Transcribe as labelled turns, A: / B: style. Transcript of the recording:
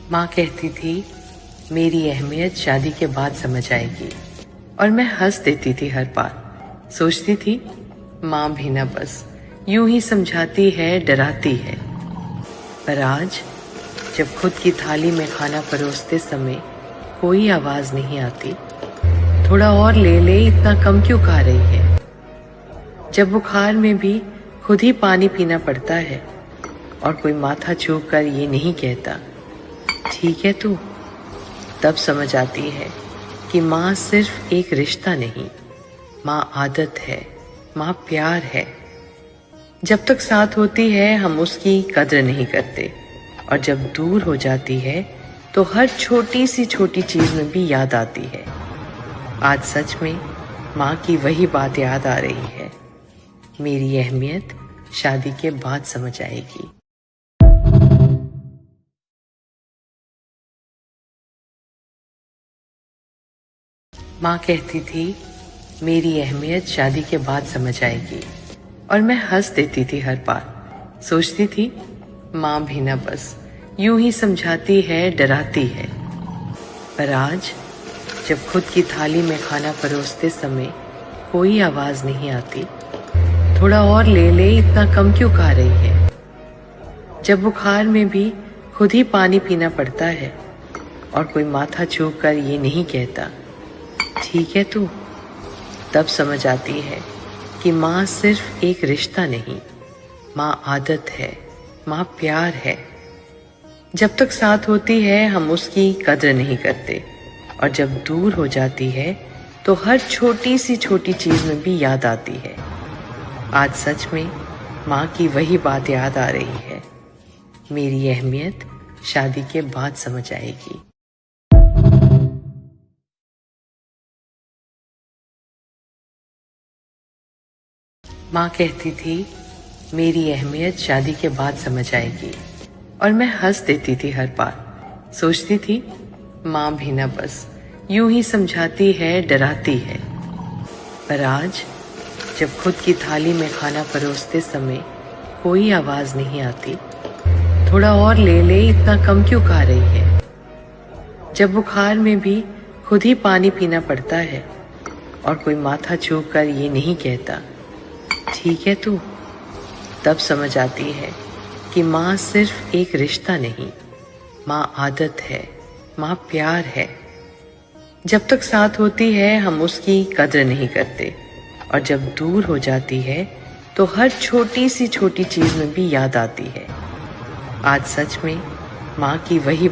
A: माँ कहती थी मेरी अहमियत शादी के बाद समझ आएगी, और मैं हंस देती थी हर बार। सोचती थी माँ भी ना बस यूं ही समझाती है, डराती है। पर आज जब खुद की थाली में खाना परोसते समय कोई आवाज नहीं आती, थोड़ा और ले ले, इतना कम क्यों खा रही है। जब बुखार में भी खुद ही पानी पीना पड़ता है और कोई माथा छू कर ये नहीं कहता ठीक है तू, तब समझ आती है कि माँ सिर्फ एक रिश्ता नहीं, माँ आदत है, माँ प्यार है। जब तक साथ होती है हम उसकी कद्र नहीं करते, और जब दूर हो जाती है तो हर छोटी सी छोटी चीज में भी याद आती है। आज सच में माँ की वही बात याद आ रही है। मेरी अहमियत शादी के बाद समझ आएगी। माँ कहती थी मेरी अहमियत शादी के बाद समझ आएगी, और मैं हंस देती थी हर बार। सोचती थी माँ भी ना बस यूं ही समझाती है, डराती है। पर आज जब खुद की थाली में खाना परोसते समय कोई आवाज नहीं आती, थोड़ा और ले ले, इतना कम क्यों खा रही है। जब बुखार में भी खुद ही पानी पीना पड़ता है और कोई माथा छू कर ये नहीं कहता ठीक है तू, तब समझ आती है कि माँ सिर्फ एक रिश्ता नहीं, माँ आदत है, माँ प्यार है। जब तक साथ होती है हम उसकी कद्र नहीं करते, और जब दूर हो जाती है तो हर छोटी सी छोटी चीज में भी याद आती है। आज सच में माँ की वही बात याद आ रही है। मेरी अहमियत शादी के बाद समझ आएगी। माँ कहती थी मेरी अहमियत शादी के बाद समझ आएगी, और मैं हंस देती थी हर बार। सोचती थी माँ भी ना बस यूं ही समझाती है, डराती है। पर आज जब खुद की थाली में खाना परोसते समय कोई आवाज नहीं आती, थोड़ा और ले ले, इतना कम क्यों खा रही है। जब बुखार में भी खुद ही पानी पीना पड़ता है और कोई माथा छू कर ये नहीं कहता ठीक है तू, तब समझ आती है कि माँ सिर्फ एक रिश्ता नहीं, माँ आदत है, माँ प्यार है। जब तक साथ होती है हम उसकी कद्र नहीं करते, और जब दूर हो जाती है तो हर छोटी सी छोटी चीज में भी याद आती है। आज सच में माँ की वही